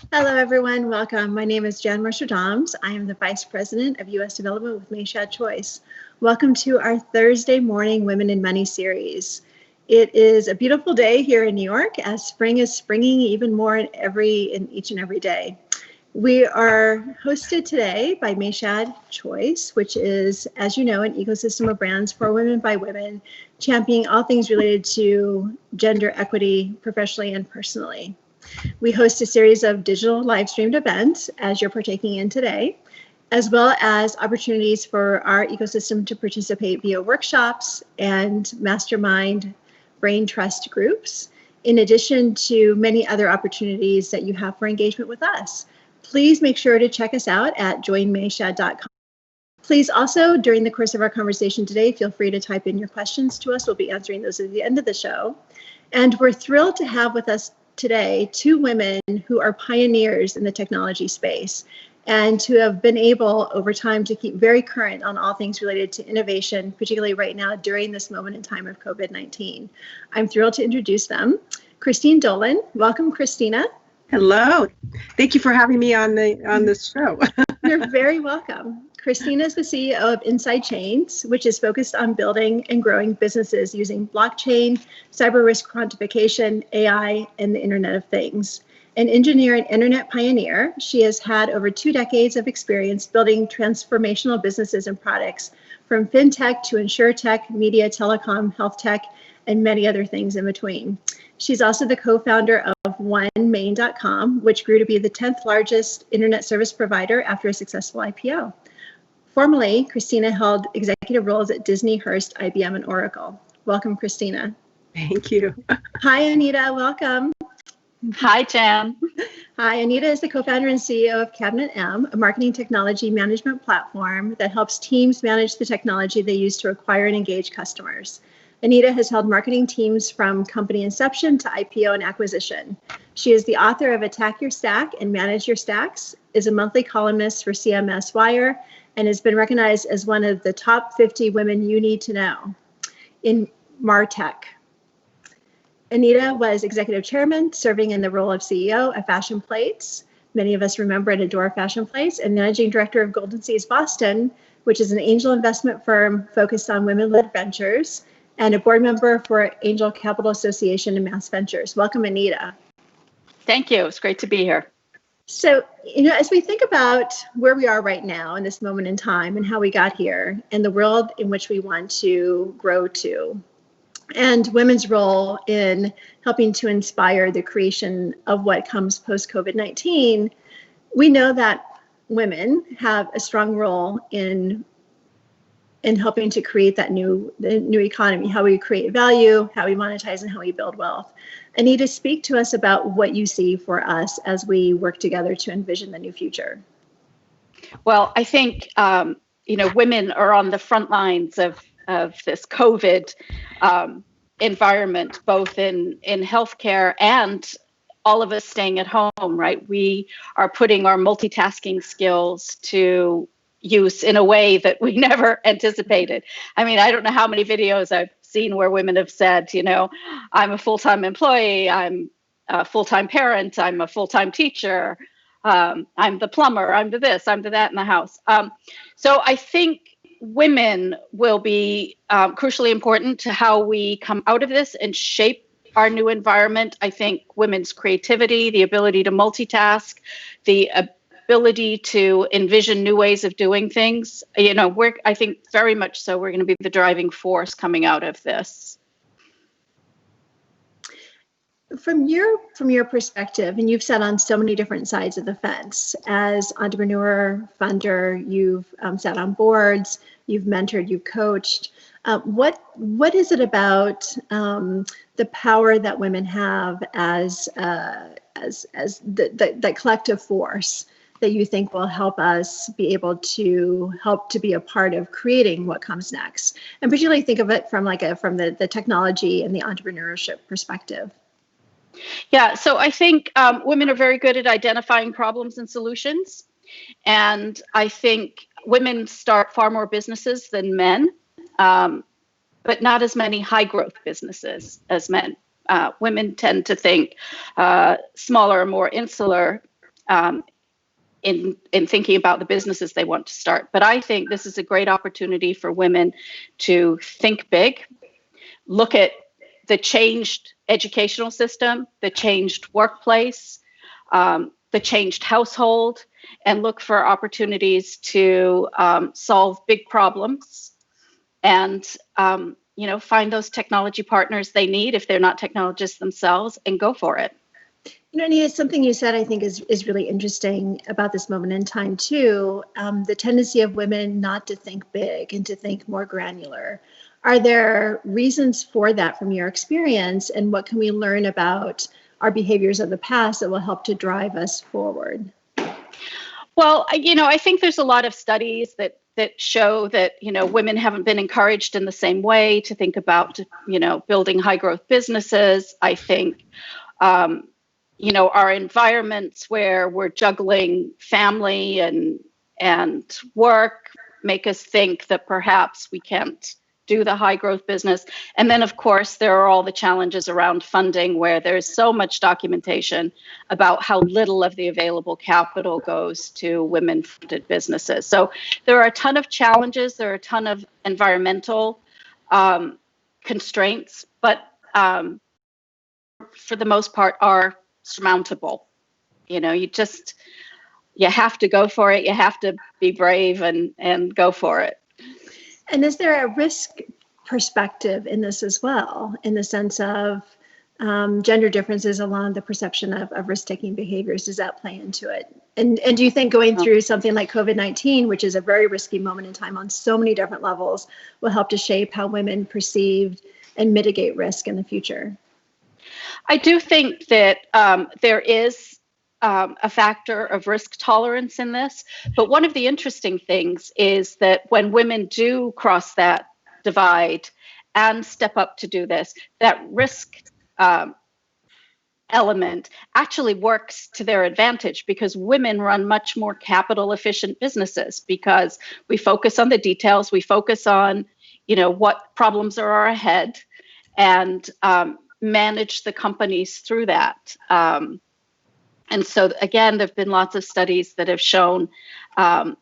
Hello, everyone. Welcome. My name is Jan Mercer-Doms. I am the Vice President of U.S. Development with Mayshad Choice. Welcome to our Thursday morning Women in Money series. It is a beautiful day here in New York as spring is springing even more in each and every day. We are hosted today by Mayshad Choice, which is, as you know, an ecosystem of brands for women by women, championing all things related to gender equity professionally and personally. We host a series of digital live streamed events as you're partaking in today, as well as opportunities for our ecosystem to participate via workshops and mastermind brain trust groups, in addition to many other opportunities that you have for engagement with us. Please make sure to check us out at joinmayshad.com. Please also, during the course of our conversation today, feel free to type in your questions to us. We'll be answering those at the end of the show. And we're thrilled to have with us today two women who are pioneers in the technology space and who have been able over time to keep very current on all things related to innovation, particularly right now during this moment in time of COVID-19. I'm thrilled to introduce them. Christine Dolan. Welcome, Cristina. Hello. Thank you for having me on this show. You're very welcome. Cristina is the CEO of Inside Chains, which is focused on building and growing businesses using blockchain, cyber risk quantification, AI, and the Internet of Things. An engineer and internet pioneer, she has had over 2 decades of experience building transformational businesses and products from fintech to insurtech, media, telecom, health tech, and many other things in between. She's also the co-founder of OneMain.com, which grew to be the 10th largest internet service provider after a successful IPO. Formerly, Cristina held executive roles at Disney, Hearst, IBM, and Oracle. Welcome, Cristina. Thank you. Hi, Anita. Welcome. Hi, Jan. Hi, Anita is the co-founder and CEO of Cabinet M, a marketing technology management platform that helps teams manage the technology they use to acquire and engage customers. Anita has held marketing teams from company inception to IPO and acquisition. She is the author of Attack Your Stack and Manage Your Stacks, is a monthly columnist for CMS Wire, and has been recognized as one of the top 50 women you need to know in MarTech. Anita was executive chairman, serving in the role of CEO of Fashion Plates. Many of us remember and adore Fashion Plates, and managing director of Golden Seas Boston, which is an angel investment firm focused on women-led ventures, and a board member for Angel Capital Association and Mass Ventures. Welcome, Anita. Thank you. It's great to be here. So, as we think about where we are right now in this moment in time and how we got here and the world in which we want to grow to, and women's role in helping to inspire the creation of what comes post-COVID-19, we know that women have a strong role in helping to create the new economy, how we create value, how we monetize, and how we build wealth. Anita, speak to us about what you see for us as we work together to envision the new future. Well, I think, women are on the front lines of this COVID environment, both in healthcare and all of us staying at home, right? We are putting our multitasking skills to use in a way that we never anticipated. I mean, I don't know how many videos I've seen where women have said, I'm a full-time employee, I'm a full-time parent, I'm a full-time teacher, I'm the plumber, I'm the this, I'm the that in the house. So I think women will be crucially important to how we come out of this and shape our new environment. I think women's creativity, the ability to multitask, the ability to envision new ways of doing things, I think very much so we're going to be the driving force coming out of this. From your perspective, and you've sat on so many different sides of the fence, as entrepreneur, funder, you've sat on boards, you've mentored, you've coached. What is it about the power that women have as the collective force that you think will help us be able to be a part of creating what comes next? And particularly think of it from the technology and the entrepreneurship perspective. Yeah, so I think women are very good at identifying problems and solutions. And I think women start far more businesses than men, but not as many high growth businesses as men. Women tend to think smaller, more insular. in thinking about the businesses they want to start. But I think this is a great opportunity for women to think big, look at the changed educational system, the changed workplace, the changed household, and look for opportunities to solve big problems and find those technology partners they need if they're not technologists themselves, and go for it. Anita, something you said I think is really interesting about this moment in time too, the tendency of women not to think big and to think more granular. Are there reasons for that from your experience, and what can we learn about our behaviors of the past that will help to drive us forward? Well, I think there's a lot of studies that show that, women haven't been encouraged in the same way to think about, building high growth businesses. I think, our environments where we're juggling family and work make us think that perhaps we can't do the high growth business. And then, of course, there are all the challenges around funding, where there's so much documentation about how little of the available capital goes to women funded businesses. So there are a ton of challenges. There are a ton of environmental constraints, but for the most part are surmountable. You have to go for it. You have to be brave and go for it. And is there a risk perspective in this as well, in the sense of gender differences along the perception of risk-taking behaviors? Does that play into it? And do you think going through something like COVID-19, which is a very risky moment in time on so many different levels, will help to shape how women perceive and mitigate risk in the future? I do think that there is a factor of risk tolerance in this. But one of the interesting things is that when women do cross that divide and step up to do this, that risk element actually works to their advantage, because women run much more capital efficient businesses, because we focus on the details, we focus on, what problems are ahead, and manage the companies through that. And so, again, there have been lots of studies that have shown, a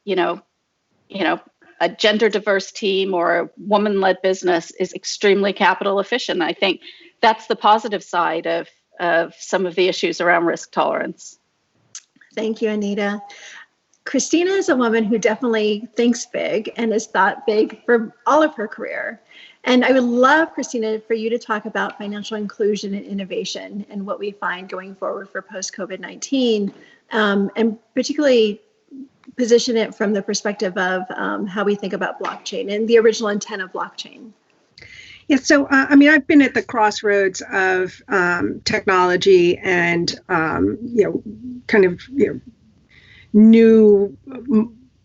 gender diverse team or a woman-led business is extremely capital efficient. I think that's the positive side of some of the issues around risk tolerance. Thank you, Anita. Cristina is a woman who definitely thinks big and has thought big for all of her career. And I would love, Cristina, for you to talk about financial inclusion and innovation and what we find going forward for post-COVID-19, and particularly position it from the perspective of how we think about blockchain and the original intent of blockchain. Yeah, so I've been at the crossroads of technology and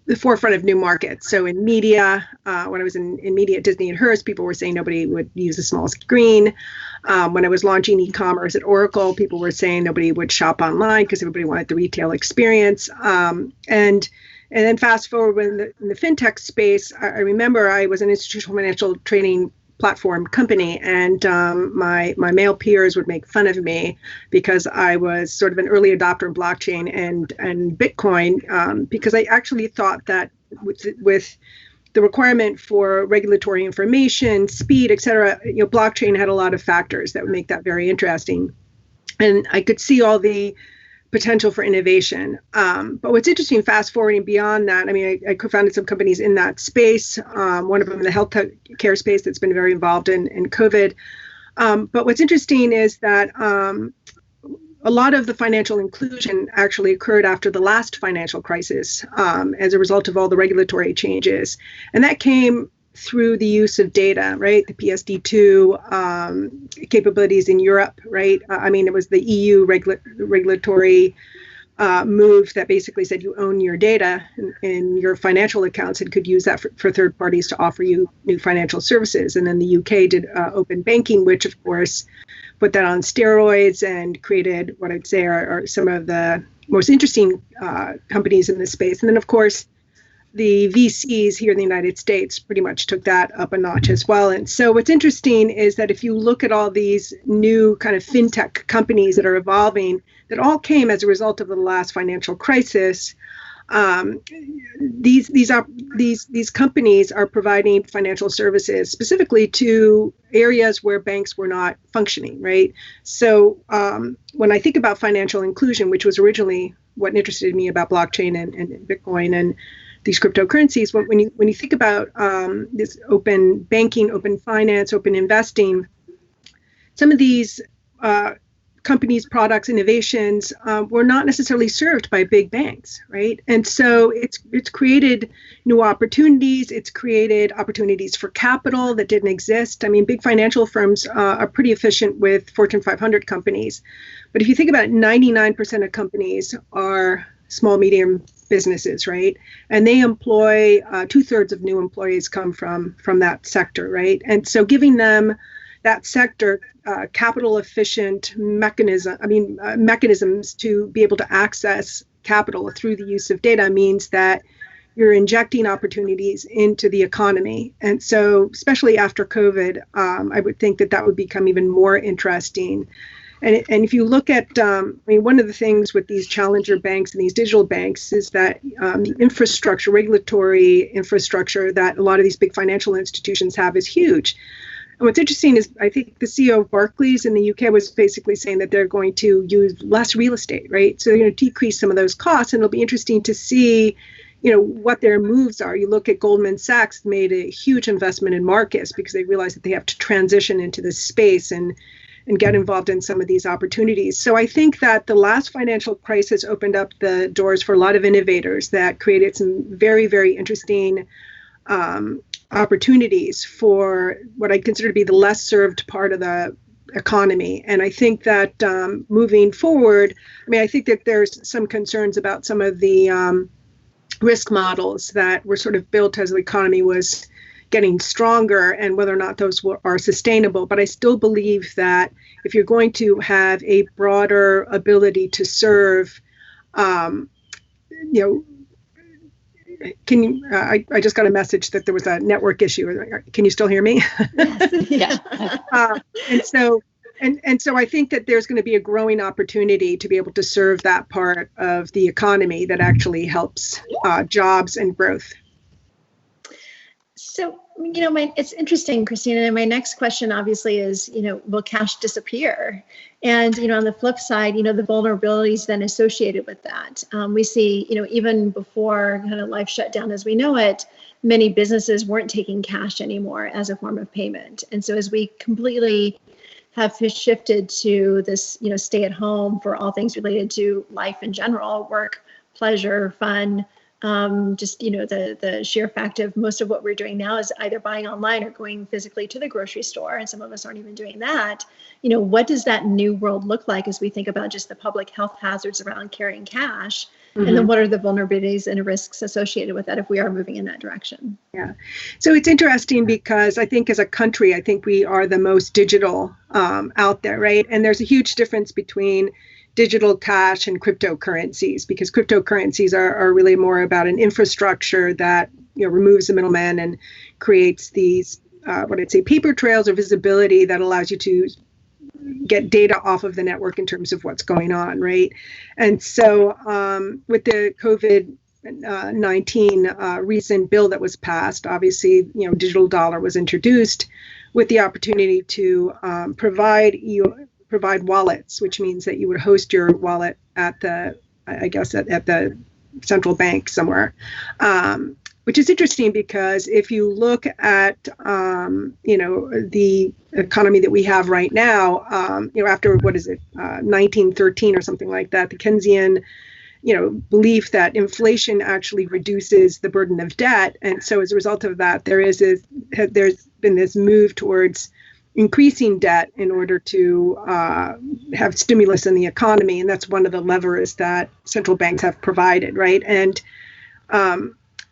the forefront of new markets. So in media, when I was in media at Disney and Hearst, people were saying nobody would use a small screen. When I was launching e-commerce at Oracle, people were saying nobody would shop online because everybody wanted the retail experience. And then fast forward in the fintech space, I remember I was an institutional financial trading platform company, and my male peers would make fun of me because I was sort of an early adopter of blockchain and Bitcoin, because I actually thought that with the requirement for regulatory information, speed, et cetera, blockchain had a lot of factors that would make that very interesting. And I could see all the potential for innovation. But what's interesting, fast forwarding beyond that, I co-founded some companies in that space, one of them in the health care space that's been very involved in COVID. But what's interesting is that a lot of the financial inclusion actually occurred after the last financial crisis as a result of all the regulatory changes. And that came through the use of data, right? The PSD2 capabilities in Europe, right? It was the EU regulatory move that basically said you own your data in your financial accounts and could use that for third parties to offer you new financial services. And then the UK did open banking, which of course put that on steroids and created what I'd say are some of the most interesting companies in this space. And then of course, the VCs here in the United States pretty much took that up a notch as well. And so what's interesting is that if you look at all these new kind of fintech companies that are evolving, that all came as a result of the last financial crisis. These companies are providing financial services specifically to areas where banks were not functioning, right? So when I think about financial inclusion, which was originally what interested me about blockchain and Bitcoin and these cryptocurrencies, when you think about this open banking, open finance, open investing, some of these companies, products, innovations were not necessarily served by big banks, right? And so it's created new opportunities. It's created opportunities for capital that didn't exist. I mean, big financial firms are pretty efficient with Fortune 500 companies. But if you think about it, 99% of companies are small, medium businesses, right? And they employ 2/3 of new employees come from that sector, right? And so giving them that sector capital efficient mechanisms to be able to access capital through the use of data means that you're injecting opportunities into the economy. And so, especially after COVID, I would think that would become even more interesting. And if you look at, one of the things with these challenger banks and these digital banks is that the infrastructure, regulatory infrastructure that a lot of these big financial institutions have is huge. And what's interesting is I think the CEO of Barclays in the UK was basically saying that they're going to use less real estate, right? So they're going to decrease some of those costs, and it'll be interesting to see, what their moves are. You look at Goldman Sachs made a huge investment in Marcus because they realized that they have to transition into this space and get involved in some of these opportunities. So I think that the last financial crisis opened up the doors for a lot of innovators that created some very, very interesting opportunities for what I consider to be the less served part of the economy. And I think that moving forward, I think that there's some concerns about some of the risk models that were sort of built as the economy was getting stronger and whether or not those are sustainable. But I still believe that if you're going to have a broader ability to serve, can you, I just got a message that there was a network issue. Can you still hear me? Yes. And so I think that there's going to be a growing opportunity to be able to serve that part of the economy that actually helps jobs and growth. So, it's interesting, Cristina. My next question obviously is, will cash disappear? And, on the flip side, the vulnerabilities then associated with that. We see, even before kind of life shut down as we know it, many businesses weren't taking cash anymore as a form of payment. And so as we completely have shifted to this, stay at home for all things related to life in general, work, pleasure, fun, just, the sheer fact of most of what we're doing now is either buying online or going physically to the grocery store. And some of us aren't even doing that. What does that new world look like as we think about just the public health hazards around carrying cash? Mm-hmm. And then what are the vulnerabilities and risks associated with that if we are moving in that direction? Yeah. So it's interesting because I think as a country, I think we are the most digital out there, right? And there's a huge difference between digital cash and cryptocurrencies, because cryptocurrencies are really more about an infrastructure that removes the middleman and creates these paper trails or visibility that allows you to get data off of the network in terms of what's going on, right? And so with the COVID-19 recent bill that was passed, obviously digital dollar was introduced with the opportunity to provide wallets, which means that you would host your wallet at the central bank somewhere, which is interesting because if you look at, the economy that we have right now, after 1913 or something like that, the Keynesian, belief that inflation actually reduces the burden of debt. And so as a result of that, there's been this move towards increasing debt in order to have stimulus in the economy. And that's one of the levers that central banks have provided, right? And,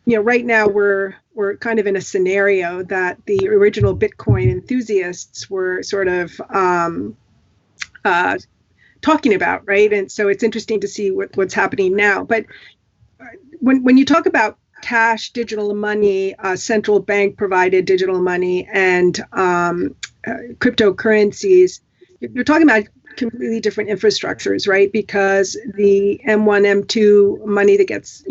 right now we're kind of in a scenario that the original Bitcoin enthusiasts were sort of talking about, right? And so it's interesting to see what's happening now. But when you talk about cash, digital money, central bank provided digital money, and cryptocurrencies, you're talking about completely different infrastructures, right? Because the M1, M2 money that gets,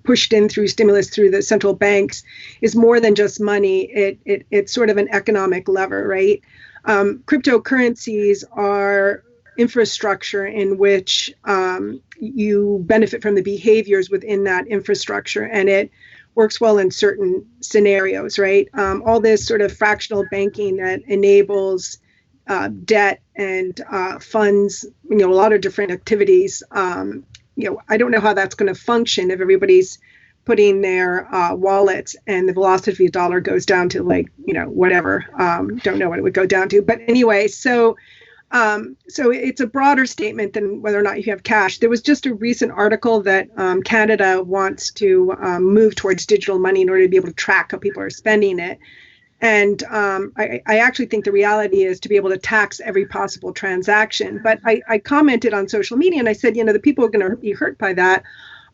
pushed in through stimulus through the central banks is more than just money. It's sort of an economic lever, right? Cryptocurrencies are infrastructure in which you benefit from the behaviors within that infrastructure, and it works well in certain scenarios, right? All this sort of fractional banking that enables debt and funds, a lot of different activities. I don't know how that's going to function if everybody's putting their wallets and the velocity of the dollar goes down to whatever. Don't know what it would go down to. But anyway, so it's a broader statement than whether or not you have cash. There was just a recent article that Canada wants to move towards digital money in order to be able to track how people are spending it. And I actually think the reality is to be able to tax every possible transaction. But I commented on social media and I said, the people who are going to be hurt by that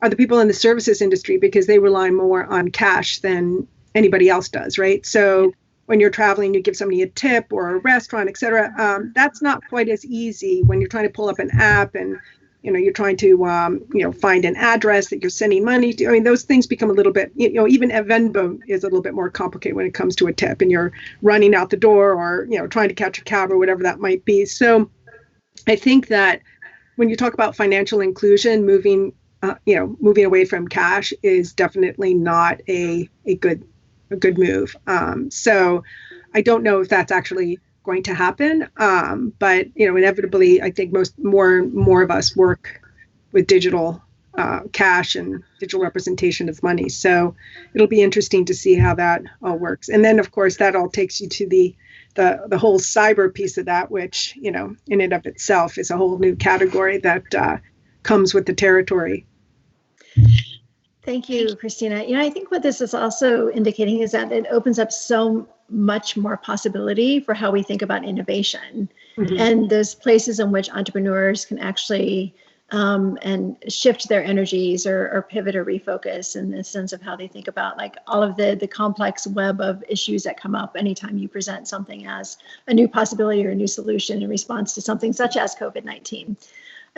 are the people in the services industry because they rely more on cash than anybody else does, right? So when you're traveling, you give somebody a tip or a restaurant, et cetera. That's not quite as easy when you're trying to pull up an app and you're trying to, find an address that you're sending money to. I mean, those things become a little bit, even Venmo is a little bit more complicated when it comes to a tip and you're running out the door or, trying to catch a cab or whatever that might be. So I think that when you talk about financial inclusion, moving away from cash is definitely not a good move. So I don't know if that's actually going to happen. But inevitably, I think more of us work with digital cash and digital representation of money. So it'll be interesting to see how that all works. And then, of course, that all takes you to the whole cyber piece of that, which in and of itself is a whole new category that comes with the territory. Thank you, Cristina. I think what this is also indicating is that it opens up so much more possibility for how we think about innovation, and those places in which entrepreneurs can actually and shift their energies or pivot or refocus in the sense of how they think about all of the complex web of issues that come up anytime you present something as a new possibility or a new solution in response to something such as COVID-19.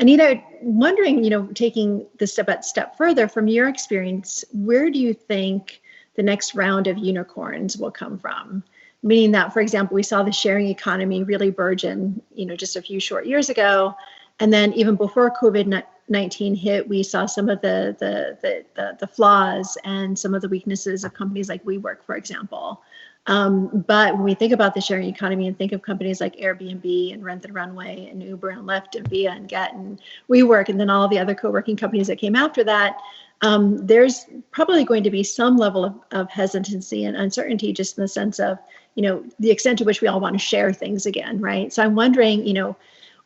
Anita, wondering, taking this step further from your experience, where do you think the next round of unicorns will come from? Meaning that, for example, we saw the sharing economy really burgeon, just a few short years ago. And then even before COVID-19 hit, we saw some of the flaws and some of the weaknesses of companies like WeWork, for example. But when we think about the sharing economy and think of companies like Airbnb and Rent the Runway and Uber and Lyft and Via and Get and WeWork and then all the other co-working companies that came after that, there's probably going to be some level of hesitancy and uncertainty just in the sense of, the extent to which we all want to share things again, right? So I'm wondering,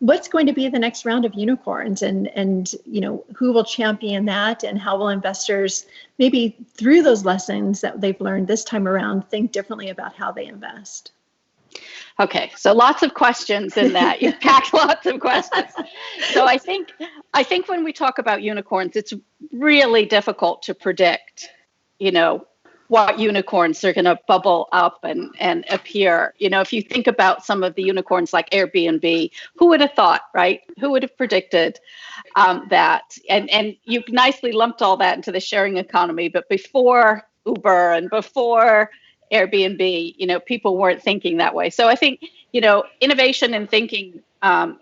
what's going to be the next round of unicorns and who will champion that and how will investors maybe through those lessons that they've learned this time around think differently about how they invest? Okay, so lots of questions in that. You've packed lots of questions. So I think when we talk about unicorns, it's really difficult to predict, what unicorns are going to bubble up and appear. If you think about some of the unicorns like Airbnb, who would have thought, right? Who would have predicted that? And you nicely lumped all that into the sharing economy, but before Uber and before Airbnb, people weren't thinking that way. So I think, innovation and thinking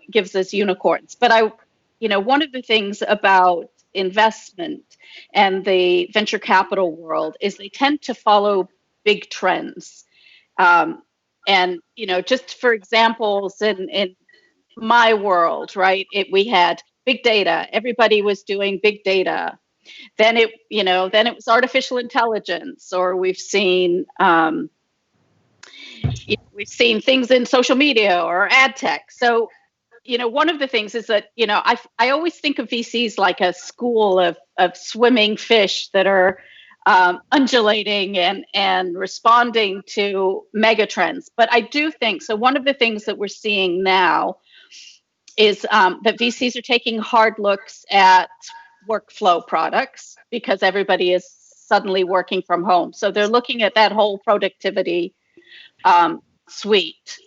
gives us unicorns. But one of the things about investment and the venture capital world is they tend to follow big trends. And, just for examples in my world, right, we had big data. Everybody was doing big data. Then it was artificial intelligence, or we've seen things in social media or ad tech. So, one of the things is that, I always think of VCs like a school of swimming fish that are undulating and responding to mega trends. But I do think, so one of the things that we're seeing now is that VCs are taking hard looks at workflow products because everybody is suddenly working from home. So they're looking at that whole productivity suite.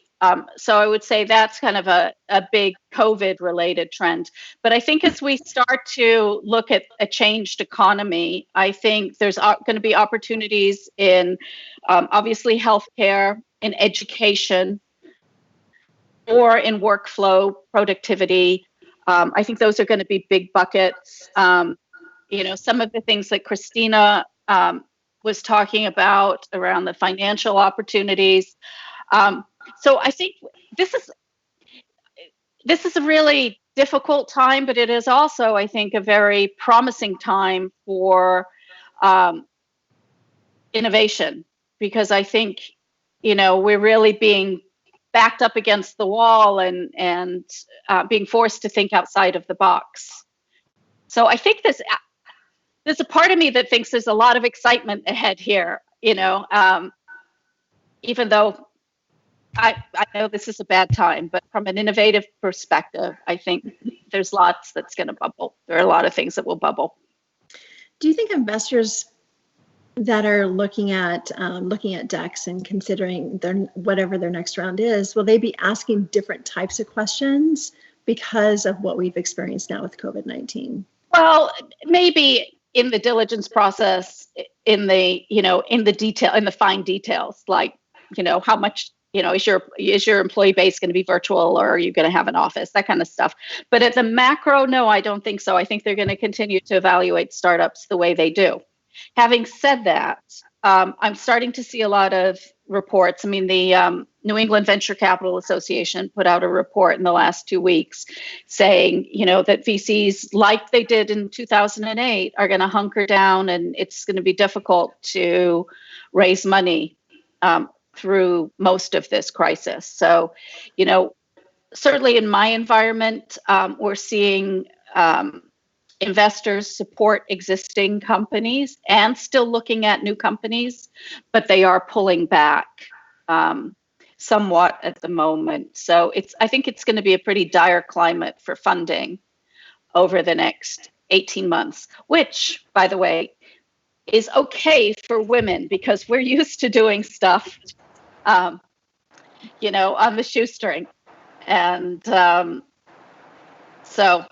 So I would say that's kind of a big COVID related trend. But I think as we start to look at a changed economy, I think there's going to be opportunities in obviously healthcare, in education, or in workflow productivity. I think those are going to be big buckets. Some of the things that Cristina was talking about around the financial opportunities. So I think this is a really difficult time, but it is also, I think, a very promising time for innovation, because I think, we're really being backed up against the wall and being forced to think outside of the box. So I think there's a part of me that thinks there's a lot of excitement ahead here, even though I know this is a bad time, but from an innovative perspective, I think there's lots that's going to bubble. There are a lot of things that will bubble. Do you think investors that are looking at decks and considering whatever their next round is, will they be asking different types of questions because of what we've experienced now with COVID-19? Well, maybe in the diligence process, in the detail, in the fine details, like, how much, is your employee base going to be virtual, or are you going to have an office, that kind of stuff. But at the macro, no, I don't think so. I think they're going to continue to evaluate startups the way they do. Having said that, I'm starting to see a lot of reports. I mean, the New England Venture Capital Association put out a report in the last 2 weeks saying, that VCs, like they did in 2008, are going to hunker down, and it's going to be difficult to raise money through most of this crisis. So, certainly in my environment, we're seeing investors support existing companies and still looking at new companies, but they are pulling back somewhat at the moment. So I think it's going to be a pretty dire climate for funding over the next 18 months, which, by the way, is okay for women because we're used to doing stuff, on the shoestring. And so.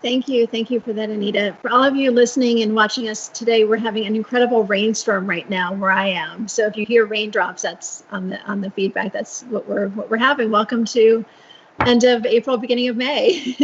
Thank you for that, Anita. For all of you listening and watching us today, we're having an incredible rainstorm right now where I am. So if you hear raindrops, that's on the feedback. That's what we're having. Welcome to end of April, beginning of May.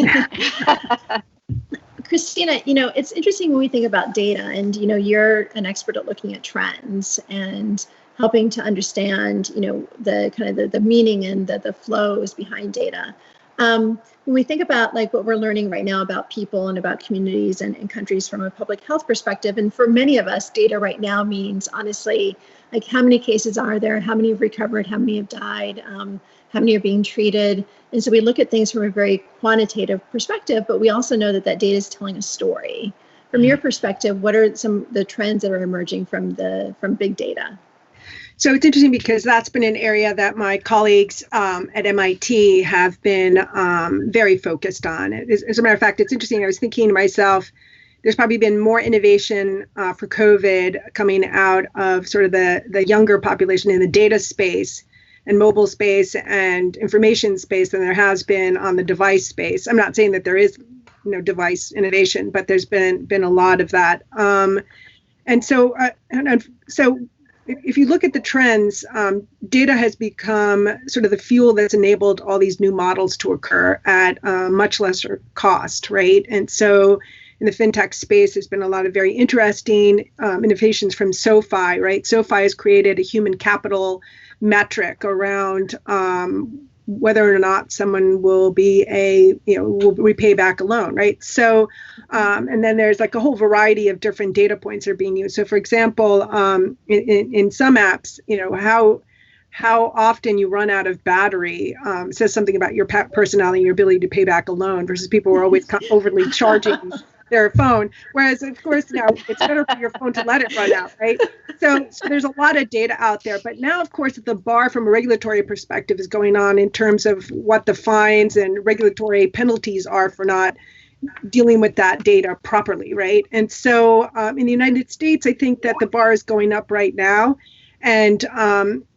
Cristina, it's interesting when we think about data, and you're an expert at looking at trends and helping to understand the kind of the meaning and the flows behind data. When we think about like what we're learning right now about people and about communities and countries from a public health perspective, and for many of us, data right now means honestly, like how many cases are there, how many have recovered, how many have died, how many are being treated. And so we look at things from a very quantitative perspective, but we also know that data is telling a story. From your perspective, what are some of the trends that are emerging from big data? So it's interesting because that's been an area that my colleagues at MIT have been very focused on. As a matter of fact, it's interesting. I was thinking to myself, there's probably been more innovation for COVID coming out of sort of the younger population in the data space and mobile space and information space than there has been on the device space. I'm not saying that there is device innovation, but there's been a lot of that. And so if you look at the trends, data has become sort of the fuel that's enabled all these new models to occur at much lesser cost, right? And so in the fintech space, there's been a lot of very interesting innovations from SoFi, right? SoFi has created a human capital metric around whether or not someone will will repay back a loan, right? So, and then there's like a whole variety of different data points that are being used. So, for example, in some apps, how often you run out of battery says something about your personality and your ability to pay back a loan versus people who are always overly charging their phone. Whereas, of course, now it's better for your phone to let it run out, right? So there's a lot of data out there. But now, of course, the bar from a regulatory perspective is going on in terms of what the fines and regulatory penalties are for not dealing with that data properly, right? And so in the United States, I think that the bar is going up right now. And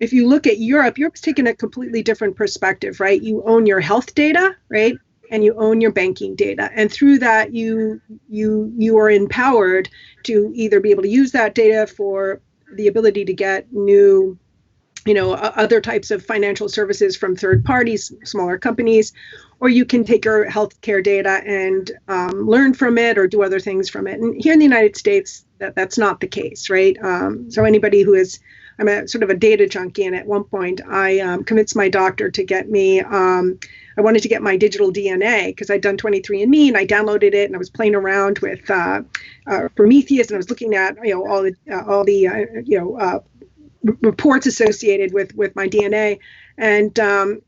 if you look at Europe, Europe's taken a completely different perspective, right? You own your health data, right? And you own your banking data. And through that, you are empowered to either be able to use that data for the ability to get new, other types of financial services from third parties, smaller companies, or you can take your healthcare data and learn from it or do other things from it. And here in the United States, that's not the case, right? So anybody who is, I'm a sort of a data junkie, and at one point I convinced my doctor to get me, I wanted to get my digital DNA because I'd done 23andMe and I downloaded it and I was playing around with Prometheus and I was looking at, all the reports associated with my DNA. And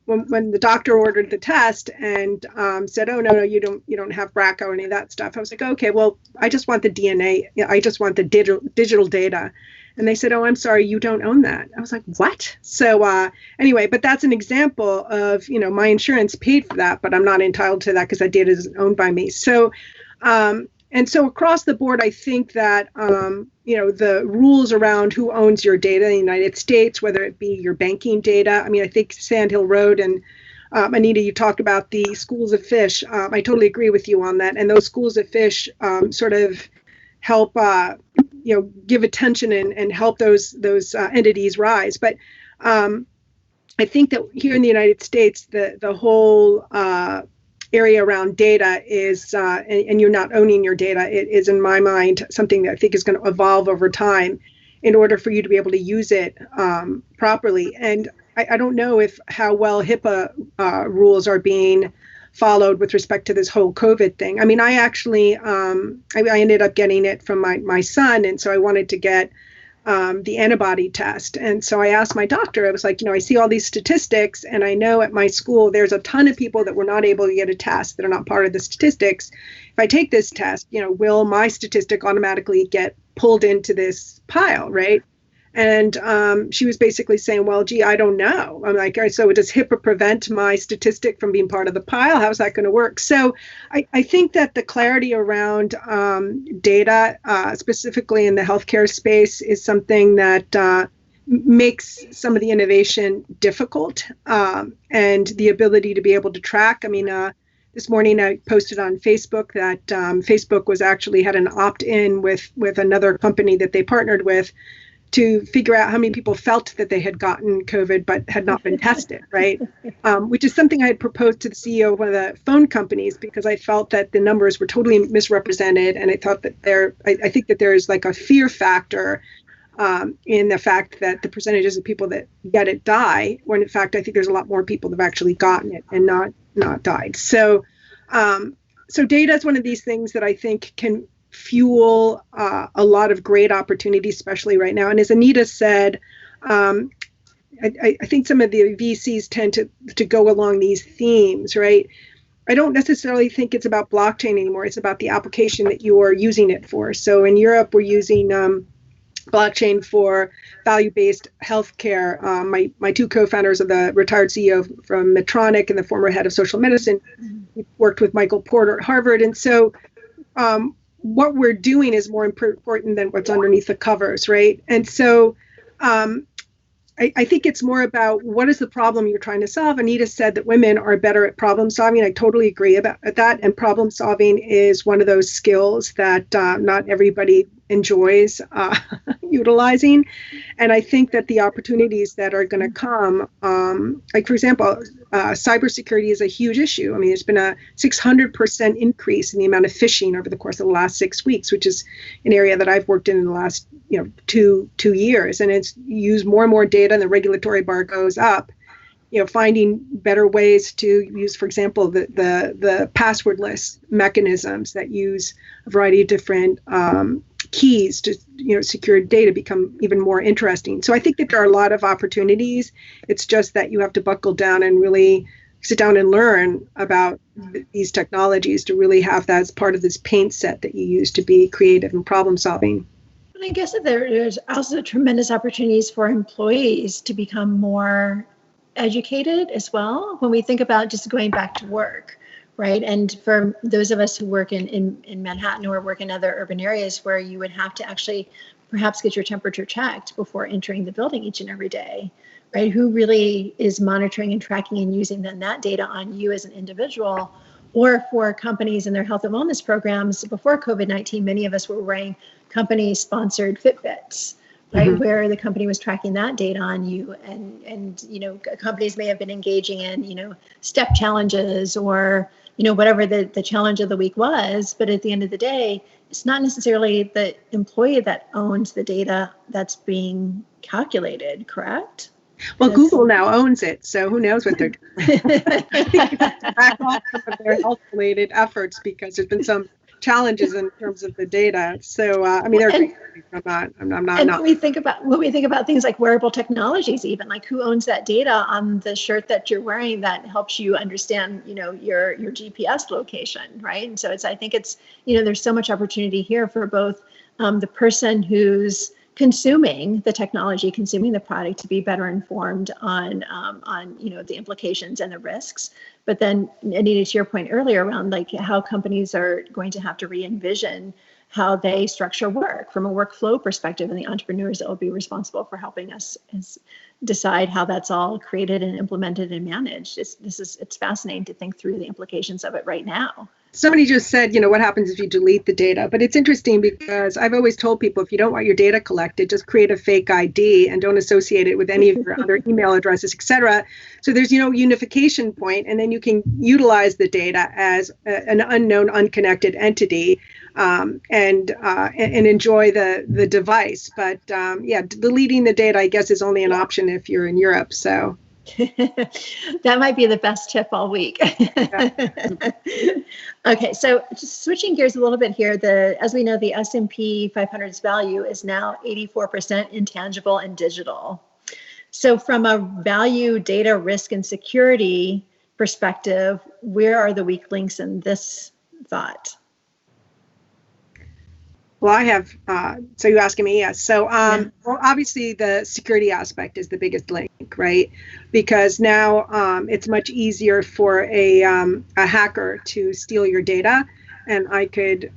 when the doctor ordered the test and said, "Oh no, you don't have BRCA or any of that stuff," I was like, "Okay, well, I just want the DNA. I just want the digital data." And they said, "Oh, I'm sorry, you don't own that." I was like, "What?" So anyway, but that's an example of, my insurance paid for that, but I'm not entitled to that because that data isn't owned by me. So and so across the board, I think that, the rules around who owns your data in the United States, whether it be your banking data. I mean, I think Sand Hill Road and Anita, you talked about the schools of fish. I totally agree with you on that. And those schools of fish sort of help, give attention and help those entities rise. But I think that here in the United States, the whole area around data is, and you're not owning your data, it is, in my mind, something that I think is going to evolve over time in order for you to be able to use it properly. And I don't know how well HIPAA rules are being followed with respect to this whole COVID thing. I mean, I actually, I ended up getting it from my son, and so I wanted to get the antibody test. And so I asked my doctor, I was like, I see all these statistics, and I know at my school there's a ton of people that were not able to get a test that are not part of the statistics. If I take this test, will my statistic automatically get pulled into this pile, right? And she was basically saying, well, gee, I don't know. I'm like, all right, so does HIPAA prevent my statistic from being part of the pile? How's that going to work? So I think that the clarity around data, specifically in the healthcare space, is something that makes some of the innovation difficult, and the ability to be able to track. I mean, this morning I posted on Facebook that Facebook was actually had an opt-in with another company that they partnered with to figure out how many people felt that they had gotten COVID but had not been tested, right? Which is something I had proposed to the CEO of one of the phone companies because I felt that the numbers were totally misrepresented, and I thought that I think that there is like a fear factor in the fact that the percentages of people that get it die, when in fact I think there's a lot more people that have actually gotten it and not died. So data is one of these things that I think can fuel a lot of great opportunities, especially right now. And as Anita said, I think some of the VCs tend to go along these themes, right? I don't necessarily think it's about blockchain anymore. It's about the application that you are using it for. So in Europe, we're using blockchain for value-based healthcare. My two co-founders are the retired CEO from Medtronic and the former head of social medicine. We worked with Michael Porter at Harvard. And so what we're doing is more important than what's underneath the covers, right? And so I think it's more about what is the problem you're trying to solve. Anita said that women are better at problem solving. I totally agree about that. And problem solving is one of those skills that not everybody enjoys utilizing. And I think that the opportunities that are going to come, like, for example, cybersecurity is a huge issue. I mean, there's been a 600% increase in the amount of phishing over the course of the last 6 weeks, which is an area that I've worked in the last, 2 years. And it's used more and more data, and the regulatory bar goes up. Finding better ways to use, for example, the passwordless mechanisms that use a variety of different keys to secure data become even more interesting. So I think that there are a lot of opportunities. It's just that you have to buckle down and really sit down and learn about these technologies to really have that as part of this paint set that you use to be creative and problem solving. And I guess that there's also tremendous opportunities for employees to become more educated as well when we think about just going back to work, right? And for those of us who work in Manhattan or work in other urban areas where you would have to actually perhaps get your temperature checked before entering the building each and every day, right? Who really is monitoring and tracking and using then that data on you as an individual? Or for companies and their health and wellness programs, before COVID-19, many of us were wearing company-sponsored Fitbits, right? Mm-hmm. Where the company was tracking that data on you, and companies may have been engaging in step challenges or whatever the challenge of the week was. But at the end of the day, it's not necessarily the employee that owns the data that's being calculated, correct? Well, Google now owns it, so who knows what they're doing. Back off some of their health-related efforts because there's been some challenges in terms of the data. So, they're great. I'm not. When we think about things like wearable technologies, even like who owns that data on the shirt that you're wearing that helps you understand, your GPS location, right? And so I think it's, there's so much opportunity here for both the person who's consuming the technology, consuming the product to be better informed on the implications and the risks. But then, Anita, to your point earlier around like how companies are going to have to re-envision how they structure work from a workflow perspective, and the entrepreneurs that will be responsible for helping us decide how that's all created and implemented and managed. It's fascinating to think through the implications of it right now. Somebody just said, what happens if you delete the data? But it's interesting because I've always told people, if you don't want your data collected, just create a fake ID and don't associate it with any of your other email addresses, et cetera. So there's, unification point, and then you can utilize the data as an unknown, unconnected entity and enjoy the device. But deleting the data, I guess, is only an option if you're in Europe. So. That might be the best tip all week. Okay, so just switching gears a little bit here, as we know, the S&P 500's value is now 84% intangible and digital. So from a value, data, risk, and security perspective, where are the weak links in this thought? Well, I have, so you're asking me, yes. So, well, obviously the security aspect is the biggest link, right? Because now it's much easier for a hacker to steal your data. And I could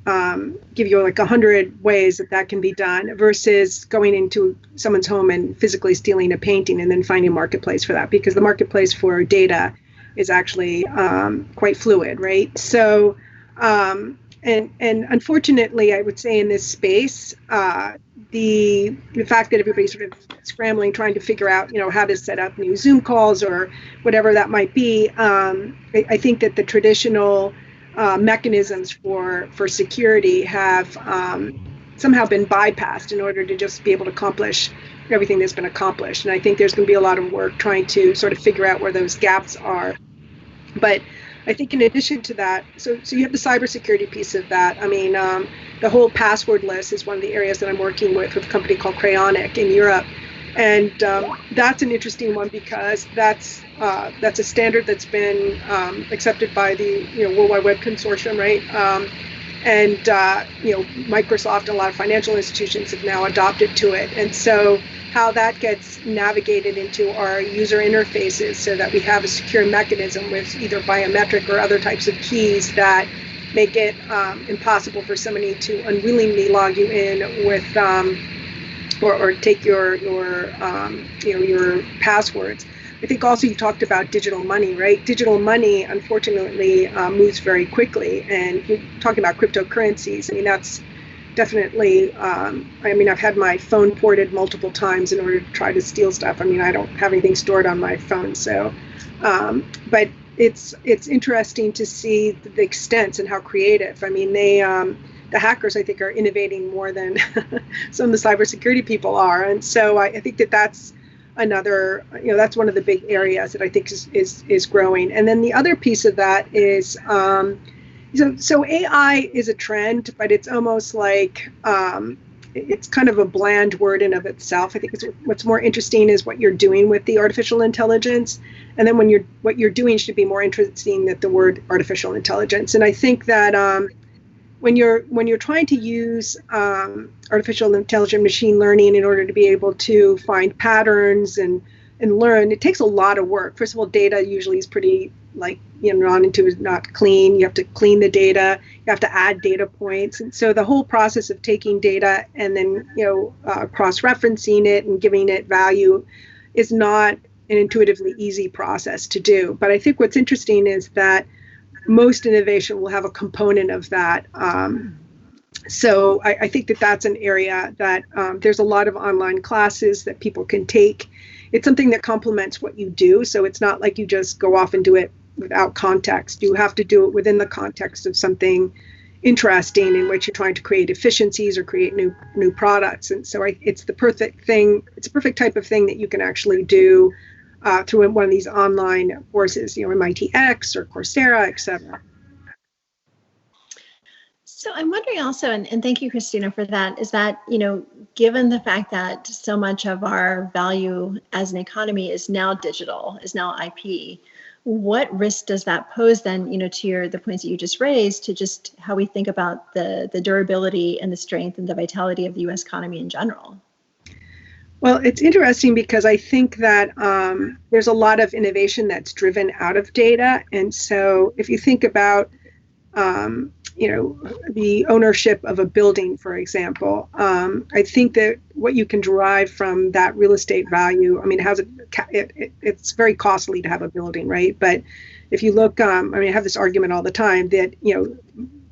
give you like 100 ways that can be done versus going into someone's home and physically stealing a painting and then finding a marketplace for that, because the marketplace for data is actually quite fluid, right? So, and unfortunately, I would say in this space, the fact that everybody's sort of scrambling, trying to figure out, how to set up new Zoom calls or whatever that might be, I think that the traditional mechanisms for security have somehow been bypassed in order to just be able to accomplish everything that's been accomplished. And I think there's going to be a lot of work trying to sort of figure out where those gaps are. But I think in addition to that, so you have the cybersecurity piece of that. The whole passwordless is one of the areas that I'm working with a company called Crayonic in Europe. And that's an interesting one because that's a standard that's been accepted by the World Wide Web Consortium, right? Microsoft and a lot of financial institutions have now adopted to it. And so how that gets navigated into our user interfaces so that we have a secure mechanism with either biometric or other types of keys that make it impossible for somebody to unwillingly log you in with or take your passwords. I think also you talked about digital money, right? Digital money, unfortunately, moves very quickly. And you're talking about cryptocurrencies. That's definitely, I've had my phone ported multiple times in order to try to steal stuff. I don't have anything stored on my phone. So, but it's interesting to see the extent and how creative. The hackers, I think, are innovating more than some of the cybersecurity people are. And so I think that's another, that's one of the big areas that I think is growing. And then the other piece of that is, so AI is a trend, but it's almost like it's kind of a bland word in of itself. I think what's more interesting is what you're doing with the artificial intelligence. And then what you're doing should be more interesting than the word artificial intelligence. And I think that when you're trying to use artificial intelligence, machine learning in order to be able to find patterns and learn, it takes a lot of work. First of all, data usually is pretty non-intuitive, not clean. You have to clean the data. You have to add data points. And so the whole process of taking data and then, cross-referencing it and giving it value is not an intuitively easy process to do. But I think what's interesting is that most innovation will have a component of that. So I think that that's an area that there's a lot of online classes that people can take. It's something that complements what you do. So it's not like you just go off and do it without context. You have to do it within the context of something interesting in which you're trying to create efficiencies or create new products. And so it's the perfect thing. It's a perfect type of thing that you can actually do through one of these online courses, MITx or Coursera, et cetera. So I'm wondering also, and thank you, Cristina, for that, is that, given the fact that so much of our value as an economy is now digital, is now IP, what risk does that pose then, to the points that you just raised, to just how we think about the durability and the strength and the vitality of the U.S. economy in general? Well, it's interesting because I think that there's a lot of innovation that's driven out of data. And so if you think about the ownership of a building, for example, I think that what you can derive from that real estate value, it's very costly to have a building, right? But if you look, I have this argument all the time that,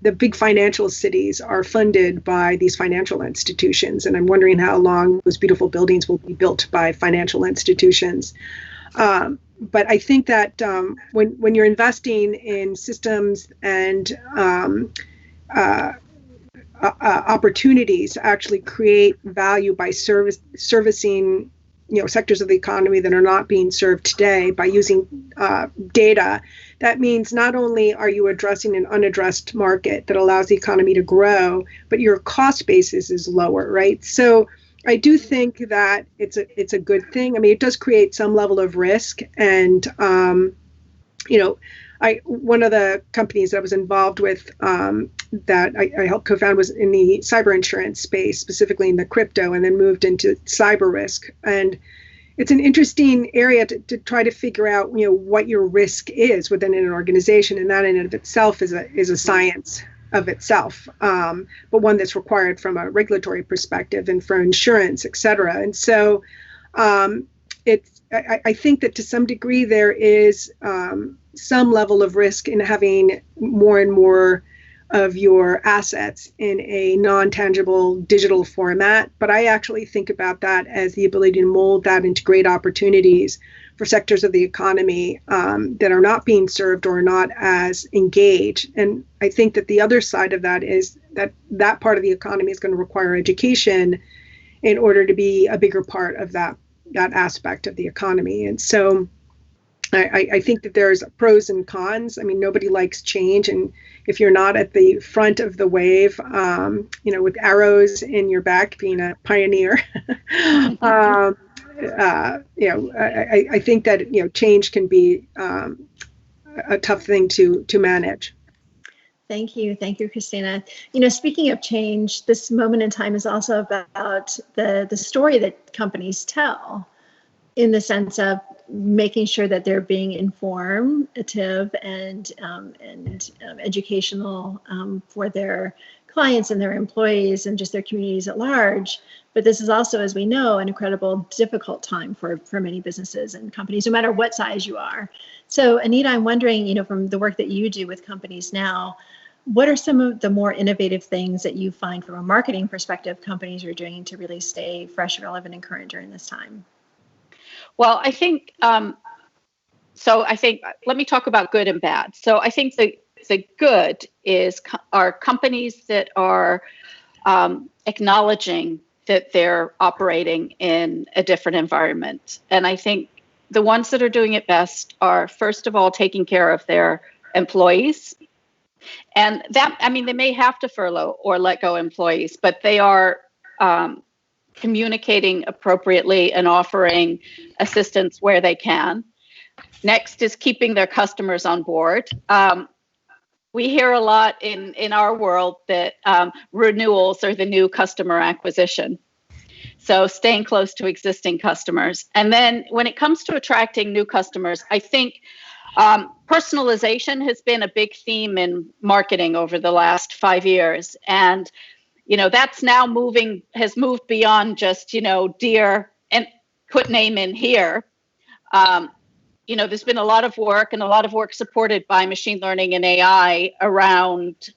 the big financial cities are funded by these financial institutions. And I'm wondering how long those beautiful buildings will be built by financial institutions. But I think that when you're investing in systems and opportunities to actually create value by servicing sectors of the economy that are not being served today by using data, that means not only are you addressing an unaddressed market that allows the economy to grow, but your cost basis is lower, right? So I do think that it's a good thing. It does create some level of risk, and one of the companies that I was involved with that I helped co-found was in the cyber insurance space, specifically in the crypto, and then moved into cyber risk. And it's an interesting area to try to figure out, what your risk is within an organization, and that in and of itself is a science of itself, but one that's required from a regulatory perspective and for insurance, et cetera. And so I think that to some degree there is some level of risk in having more and more of your assets in a non-tangible digital format. But I actually think about that as the ability to mold that into great opportunities for sectors of the economy that are not being served or not as engaged. And I think that the other side of that is that part of the economy is going to require education in order to be a bigger part of that aspect of the economy. And so I think that there's pros and cons. Nobody likes change. And if you're not at the front of the wave, with arrows in your back, being a pioneer, I think that, change can be a tough thing to manage. Thank you, Cristina. Speaking of change, this moment in time is also about the story that companies tell, in the sense of making sure that they're being informative and educational for their clients and their employees and just their communities at large. But this is also, as we know, an incredible difficult time for many businesses and companies, no matter what size you are. So Anita, I'm wondering, from the work that you do with companies now, what are some of the more innovative things that you find from a marketing perspective companies are doing to really stay fresh, relevant, and current during this time? Well, I think, let me talk about good and bad. So I think the good are companies that are acknowledging that they're operating in a different environment. And I think the ones that are doing it best are, first of all, taking care of their employees. And that, they may have to furlough or let go employees, but they are communicating appropriately and offering assistance where they can. Next is keeping their customers on board. We hear a lot in our world that renewals are the new customer acquisition. So staying close to existing customers. And then when it comes to attracting new customers, I think Personalization has been a big theme in marketing over the last 5 years. And, that's now has moved beyond just, dear, and put name in here. There's been a lot of work supported by machine learning and AI around,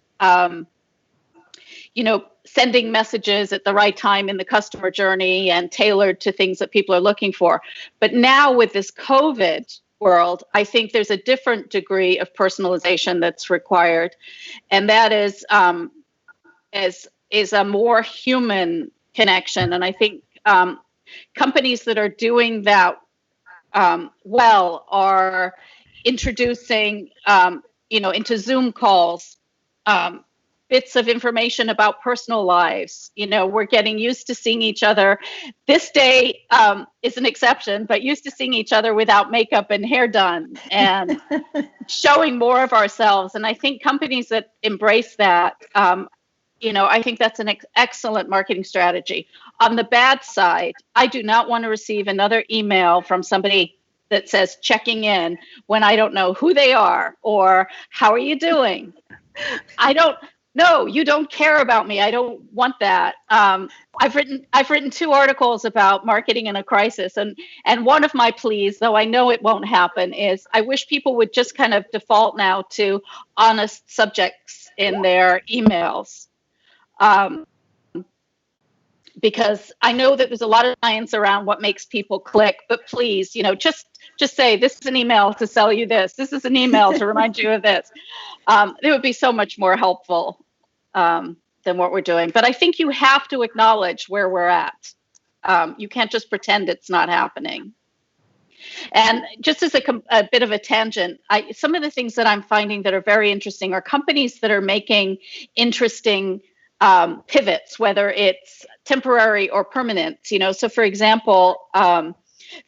sending messages at the right time in the customer journey and tailored to things that people are looking for. But now with this COVID world, I think there's a different degree of personalization that's required. And that is a more human connection. And I think companies that are doing that well are introducing, into Zoom calls, bits of information about personal lives. We're getting used to seeing each other. This day is an exception, but used to seeing each other without makeup and hair done and showing more of ourselves. And I think companies that embrace that, I think that's an excellent marketing strategy. On the bad side, I do not want to receive another email from somebody that says checking in when I don't know who they are or how are you doing? No, you don't care about me. I don't want that. I've written 2 articles about marketing in a crisis, and one of my pleas, though I know it won't happen, is I wish people would just kind of default now to honest subjects in their emails. Because I know that there's a lot of science around what makes people click, but please, just say, this is an email to sell you this. This is an email to remind you of this. It would be so much more helpful than what we're doing. But I think you have to acknowledge where we're at. You can't just pretend it's not happening. And just as a bit of a tangent, some of the things that I'm finding that are very interesting are companies that are making interesting pivots, whether it's temporary or permanent. So for example,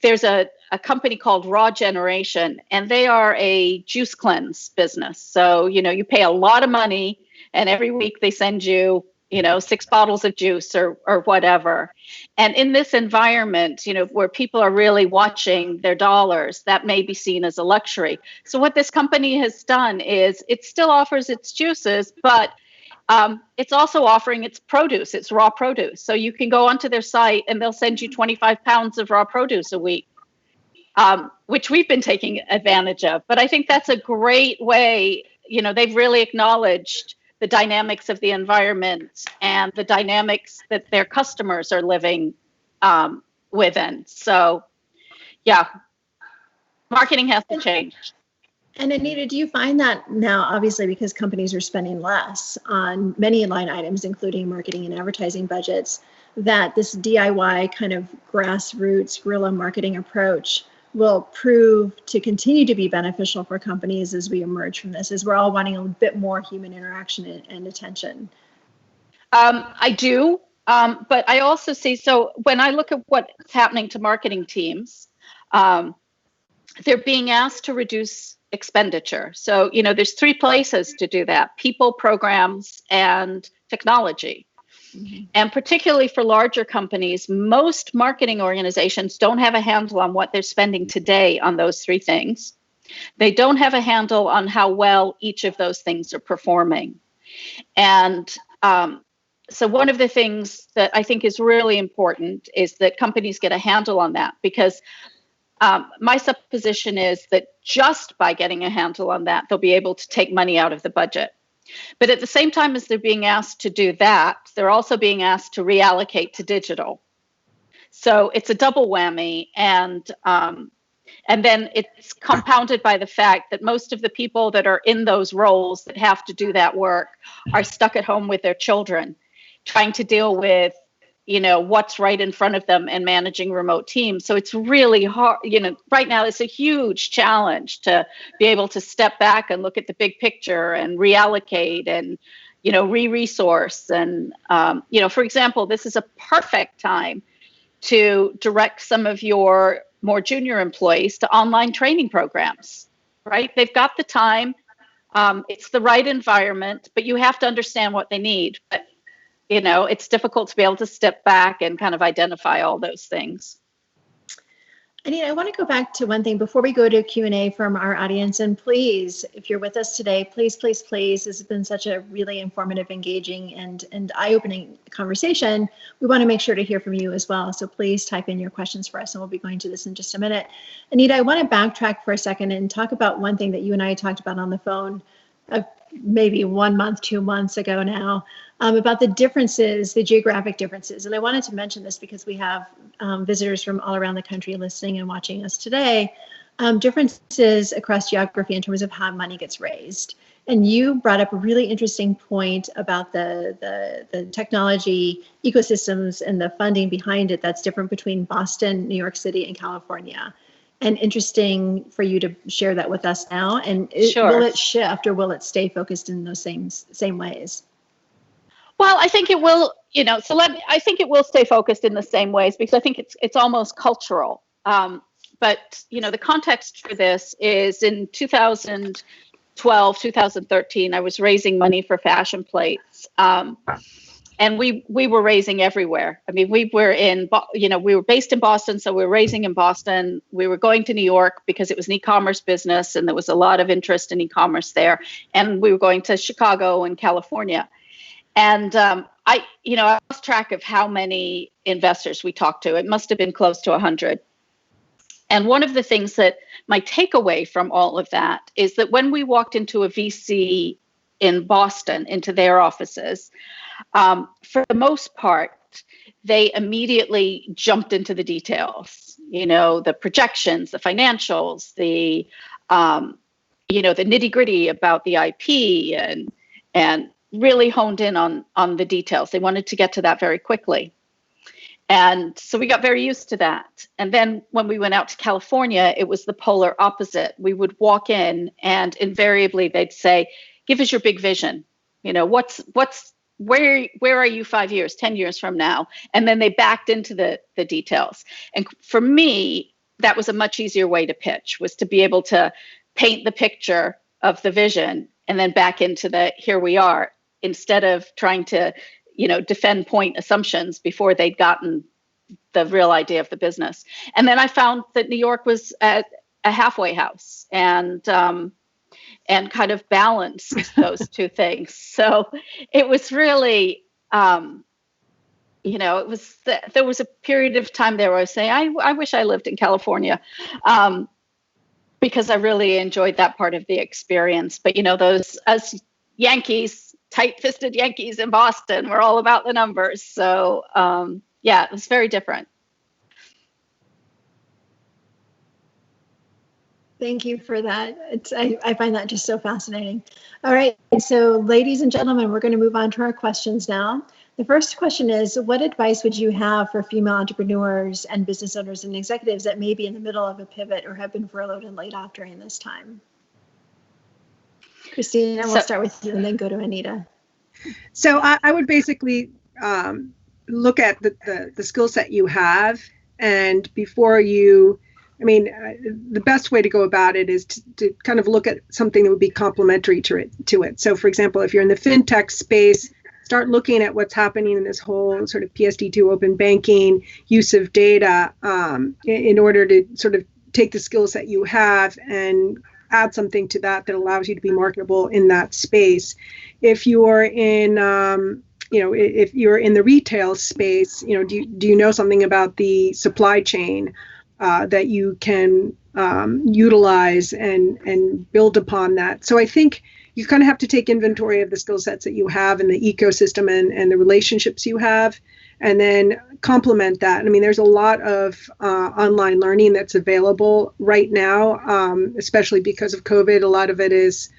there's a company called Raw Generation, and they are a juice cleanse business. So, you pay a lot of money, and every week they send you, 6 bottles of juice or whatever. And in this environment, where people are really watching their dollars, that may be seen as a luxury. So what this company has done is it still offers its juices, but it's also offering its produce, its raw produce. So you can go onto their site and they'll send you 25 pounds of raw produce a week, which we've been taking advantage of. But I think that's a great way. They've really acknowledged the dynamics of the environment and the dynamics that their customers are living within. So, yeah, marketing has to change. And Anita, do you find that now, obviously, because companies are spending less on many line items, including marketing and advertising budgets, that this DIY kind of grassroots guerrilla marketing approach will prove to continue to be beneficial for companies as we emerge from this, as we're all wanting a bit more human interaction and attention? I do, but I also see, so when I look at what's happening to marketing teams, they're being asked to reduce expenditure. So, there's 3 places to do that: people, programs, and technology. Mm-hmm. And particularly for larger companies, most marketing organizations don't have a handle on what they're spending today on those 3 things. They don't have a handle on how well each of those things are performing. And so one of the things that I think is really important is that companies get a handle on that, because my supposition is that just by getting a handle on that, they'll be able to take money out of the budget. But at the same time as they're being asked to do that, they're also being asked to reallocate to digital. So it's a double whammy. And then it's compounded by the fact that most of the people that are in those roles that have to do that work are stuck at home with their children, trying to deal with what's right in front of them and managing remote teams. So it's really hard, right now it's a huge challenge to be able to step back and look at the big picture and reallocate and, re-resource. And, for example, this is a perfect time to direct some of your more junior employees to online training programs, right? They've got the time, it's the right environment, but you have to understand what they need. But it's difficult to be able to step back and kind of identify all those things. Anita, I want to go back to one thing before we go to Q&A from our audience. And please, if you're with us today, please, please, please, this has been such a really informative, engaging, and eye-opening conversation. We want to make sure to hear from you as well. So please type in your questions for us, and we'll be going to this in just a minute. Anita, I want to backtrack for a second and talk about one thing that you and I talked about on the phone maybe 1 month, 2 months ago now, about the differences, the geographic differences. And I wanted to mention this because we have visitors from all around the country listening and watching us today, differences across geography in terms of how money gets raised. And you brought up a really interesting point about the technology ecosystems and the funding behind it that's different between Boston, New York City, and California. And interesting for you to share that with us now. And Sure. Will it shift, or will it stay focused in those same ways? Well, I think it will, I think it will stay focused in the same ways, because I think it's almost cultural. But, the context for this is in 2012, 2013, I was raising money for fashion plates. And we were raising everywhere. I mean, we were based in Boston, so we were raising in Boston. We were going to New York because it was an e-commerce business, and there was a lot of interest in e-commerce there. And we were going to Chicago and California. And I lost track of how many investors we talked to. It must have been close to 100. And one of the things that my takeaway from all of that is that when we walked into a VC in Boston, into their offices, for the most part, they immediately jumped into the details, the projections, the financials, the nitty gritty about the IP, and really honed in on the details. They wanted to get to that very quickly. And so we got very used to that. And then when we went out to California, it was the polar opposite. We would walk in, and invariably they'd say, give us your big vision. Where are you 5 years, 10 years from now? And then they backed into the details. And for me, that was a much easier way to pitch, was to be able to paint the picture of the vision and then back into the here we are, instead of trying to, defend point assumptions before they'd gotten the real idea of the business. And then I found that New York was a halfway house, and kind of balanced those two things. So it was really, there was a period of time there where I was saying, I wish I lived in California, because I really enjoyed that part of the experience. But, those us Yankees, tight-fisted Yankees in Boston, were all about the numbers. So, it was very different. Thank you for that. I find that just so fascinating. All right, so ladies and gentlemen, we're going to move on to our questions now. The first question is, what advice would you have for female entrepreneurs and business owners and executives that may be in the middle of a pivot or have been furloughed and laid off during this time? Cristina, we'll start with you and then go to Anita. So I would basically look at the skill set you have, and before you, the best way to go about it is to kind of look at something that would be complementary to it. So, for example, if you're in the fintech space, start looking at what's happening in this whole sort of PSD2 open banking use of data, in order to sort of take the skills that you have and add something to that allows you to be marketable in that space. If you're in, if you're in the retail space, do you know something about the supply chain that you can utilize and build upon that? So I think you kind of have to take inventory of the skill sets that you have in the ecosystem and the relationships you have, and then complement that. There's a lot of online learning that's available right now, especially because of COVID. A lot of it is,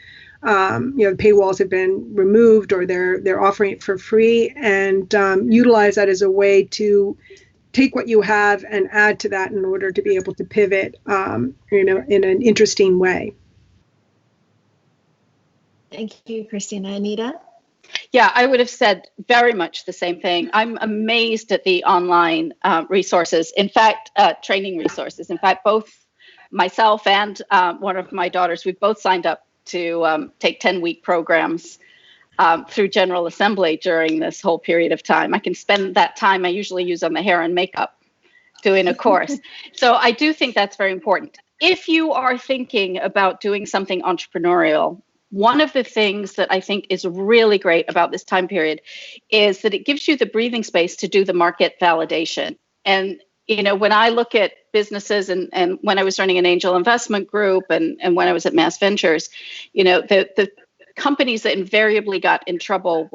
the paywalls have been removed, or they're offering it for free, and utilize that as a way to take what you have and add to that in order to be able to pivot, in an interesting way. Thank you, Cristina. Anita? Yeah, I would have said very much the same thing. I'm amazed at the online resources. In fact, training resources. In fact, both myself and one of my daughters, we've both signed up to take 10-week programs through General Assembly during this whole period of time. I can spend that time I usually use on the hair and makeup doing a course. So I do think that's very important. If you are thinking about doing something entrepreneurial, one of the things that I think is really great about this time period is that it gives you the breathing space to do the market validation. And, when I look at businesses and when I was running an angel investment group and when I was at Mass Ventures, the companies that invariably got in trouble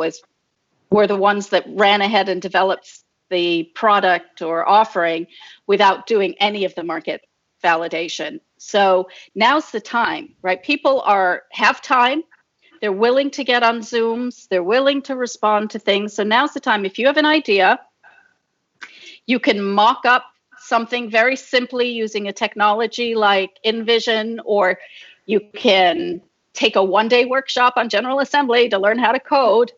were the ones that ran ahead and developed the product or offering without doing any of the market validation. So now's the time, right? People have time. They're willing to get on Zooms. They're willing to respond to things. So now's the time. If you have an idea, you can mock up something very simply using a technology like InVision, or you can take a one-day workshop on General Assembly to learn how to code.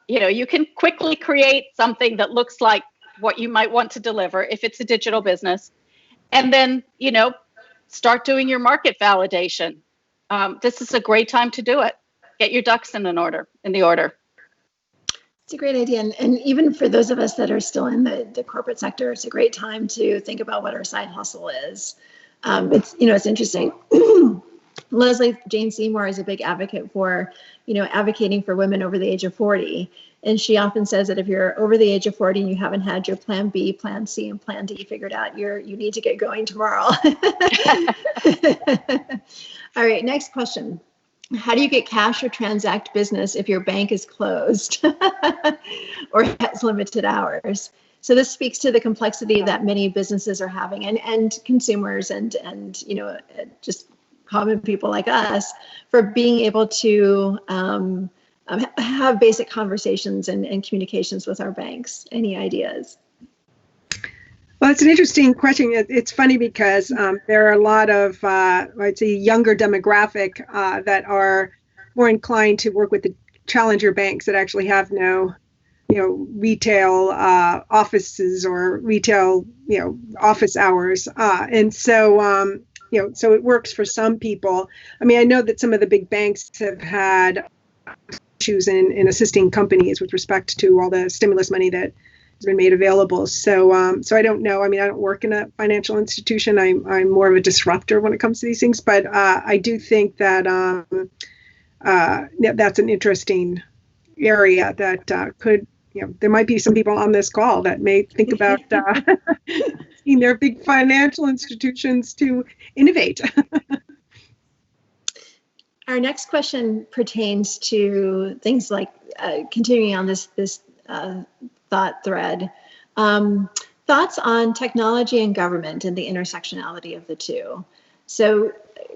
You can quickly create something that looks like what you might want to deliver if it's a digital business. And then, start doing your market validation. This is a great time to do it. Get your ducks in the order. It's a great idea. And even for those of us that are still in the corporate sector, it's a great time to think about what our side hustle is. It's interesting. Leslie Jane Seymour is a big advocate for, advocating for women over the age of 40. And she often says that if you're over the age of 40 and you haven't had your plan B, plan C, and plan D figured out, you need to get going tomorrow. All right, next question. How do you get cash or transact business if your bank is closed or has limited hours? So this speaks to the complexity that many businesses are having and consumers and just common people like us for being able to have basic conversations and communications with our banks. Any ideas? Well, it's an interesting question. It's funny because there are a lot of, I'd say, younger demographic that are more inclined to work with the challenger banks that actually have no, retail offices or retail, office hours. And so, so it works for some people. I mean, I know that some of the big banks have had issues in assisting companies with respect to all the stimulus money that has been made available. So, so I don't know. I mean, I don't work in a financial institution. I'm more of a disruptor when it comes to these things. But I do think that that's an interesting area that could, there might be some people on this call that may think about seeing their big financial institutions to innovate. Our next question pertains to things like continuing on this thought thread. Thoughts on technology and government and the intersectionality of the two. So,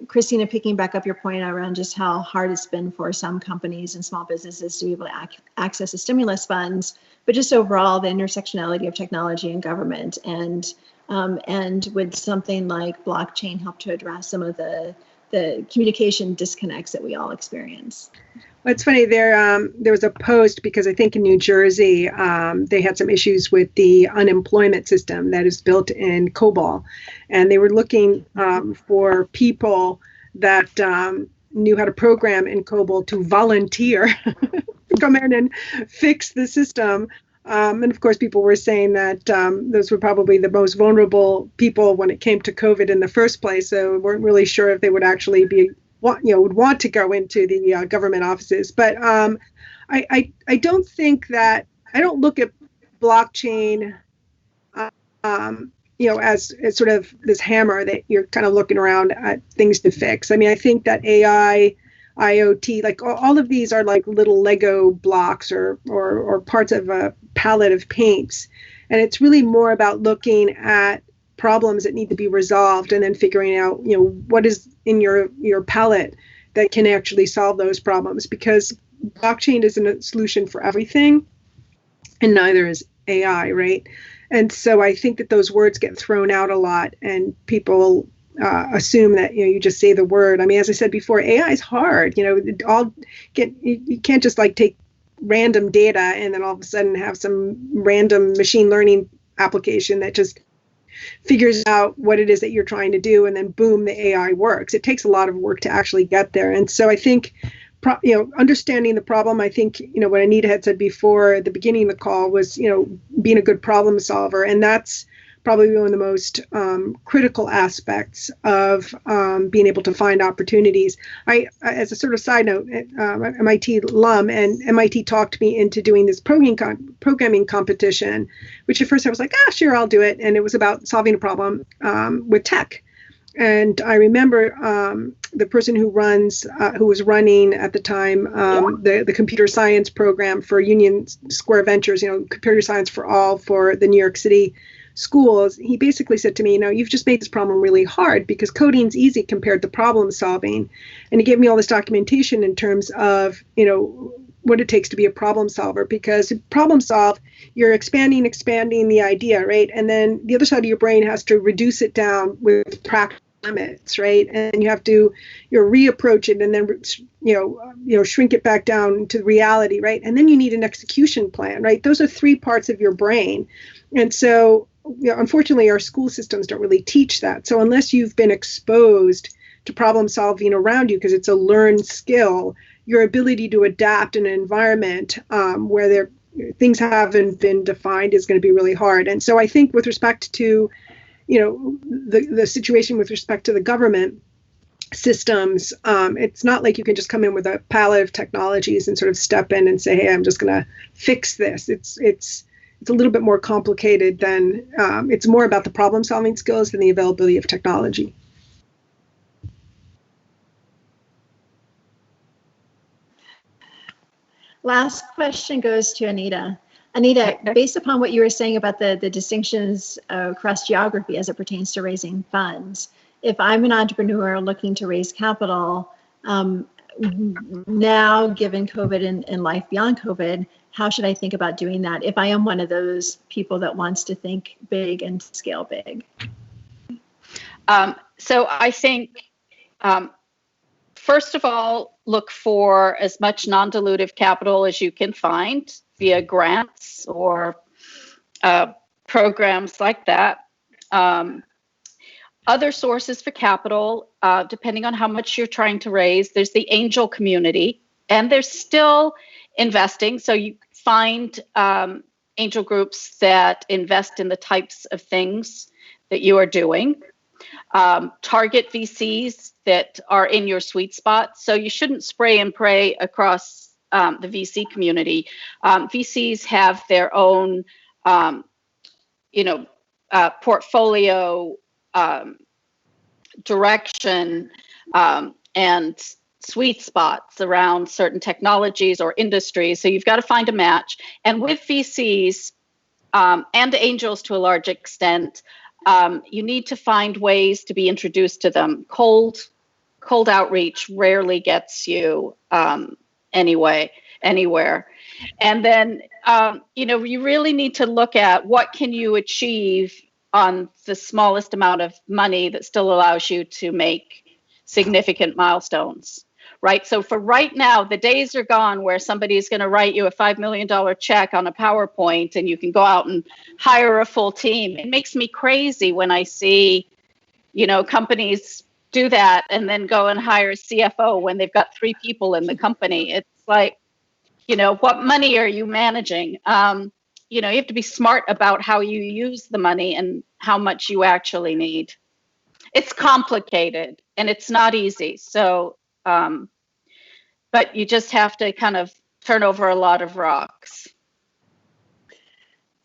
Cristina, picking back up your point around just how hard it's been for some companies and small businesses to be able to access the stimulus funds, but just overall the intersectionality of technology and government, and would something like blockchain help to address some of the communication disconnects that we all experience? Well, it's funny, there was a post because I think in New Jersey, they had some issues with the unemployment system that is built in COBOL. And they were looking for people that knew how to program in COBOL to volunteer to come in and fix the system. And of course, people were saying that those were probably the most vulnerable people when it came to COVID in the first place. So we weren't really sure if they would actually would want to go into the government offices. But I don't think that, I don't look at blockchain, as sort of this hammer that you're kind of looking around at things to fix. I mean, I think that AI, IoT, like all of these are like little Lego blocks or parts of a palette of paints. And it's really more about looking at problems that need to be resolved and then figuring out, what is in your palette that can actually solve those problems, because blockchain isn't a solution for everything and neither is AI, right? And so I think that those words get thrown out a lot and people assume that, you just say the word. I mean, as I said before, AI is hard, you can't just like take random data and then all of a sudden have some random machine learning application that just figures out what it is that you're trying to do, and then boom, the AI works. It takes a lot of work to actually get there. And so I think, understanding the problem, I think, what Anita had said before at the beginning of the call was, being a good problem solver. And that's probably one of the most critical aspects of being able to find opportunities. As a sort of side note, I'm an MIT alum, and MIT talked me into doing this programming competition, which at first I was like, sure, I'll do it. And it was about solving a problem with tech. And I remember the person who was running at the time the computer science program for Union Square Ventures, computer science for all for the New York City schools. He basically said to me, you've just made this problem really hard because coding's easy compared to problem solving. And he gave me all this documentation in terms of, what it takes to be a problem solver, because to problem solve, you're expanding the idea, right? And then the other side of your brain has to reduce it down with practice limits, right? And you have to reapproach it and then shrink it back down to reality, right? And then you need an execution plan, right? Those are three parts of your brain. And so unfortunately our school systems don't really teach that. So unless you've been exposed to problem solving around you, because it's a learned skill, your ability to adapt in an environment where things haven't been defined is going to be really hard. And so I think with respect to the situation with respect to the government systems, it's not like you can just come in with a palette of technologies and sort of step in and say, hey, I'm just going to fix this. It's a little bit more complicated than, it's more about the problem solving skills than the availability of technology. Last question goes to Anita. Anita, based upon what you were saying about the distinctions across geography as it pertains to raising funds, if I'm an entrepreneur looking to raise capital, now given COVID and life beyond COVID, how should I think about doing that if I am one of those people that wants to think big and scale big? So I think, first of all, look for as much non-dilutive capital as you can find via grants or programs like that. Other sources for capital, depending on how much you're trying to raise, there's the angel community, and there's still investing. So you find angel groups that invest in the types of things that you are doing. Target VCs that are in your sweet spot. So you shouldn't spray and pray across the VC community. VCs have their own, portfolio direction and sweet spots around certain technologies or industries. So you've got to find a match. And with VCs and angels to a large extent, you need to find ways to be introduced to them. Cold outreach rarely gets you anywhere. And then, you really need to look at what can you achieve on the smallest amount of money that still allows you to make significant milestones, right? So for right now, the days are gone where somebody's going to write you a $5 million check on a PowerPoint and you can go out and hire a full team. It makes me crazy when I see, companies do that and then go and hire a CFO when they've got 3 people in the company. It's like, what money are you managing? You have to be smart about how you use the money and how much you actually need. It's complicated and it's not easy. So, but you just have to kind of turn over a lot of rocks.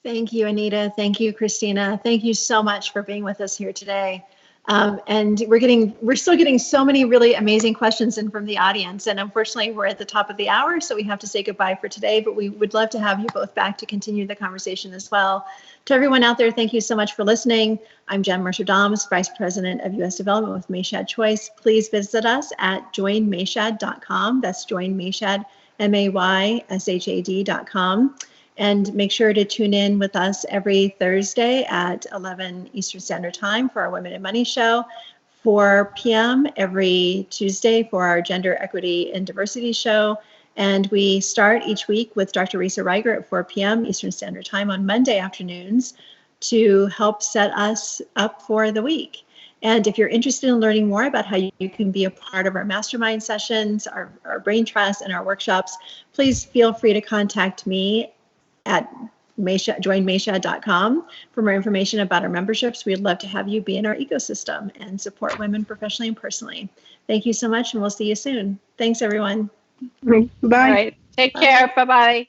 Thank you, Anita. Thank you, Cristina. Thank you so much for being with us here today. And we're still getting so many really amazing questions in from the audience. And unfortunately, we're at the top of the hour, so we have to say goodbye for today. But we would love to have you both back to continue the conversation as well. To everyone out there, thank you so much for listening. I'm Jen Mercer-Dahms, Vice President of U.S. Development with Mayshad Choice. Please visit us at joinmayshad.com. That's joinmayshad, MAYSHAD.com. And make sure to tune in with us every Thursday at 11 Eastern Standard Time for our Women in Money show, 4 p.m. every Tuesday for our Gender Equity and Diversity show. And we start each week with Dr. Risa Reiger at 4 p.m. Eastern Standard Time on Monday afternoons to help set us up for the week. And if you're interested in learning more about how you can be a part of our mastermind sessions, our brain trust, and our workshops, please feel free to contact me at join Mayshad.com for more information about our memberships. We'd love to have you be in our ecosystem and support women professionally and personally. Thank you so much, and we'll see you soon. Thanks, everyone. Bye. All right. Take care. Bye-bye.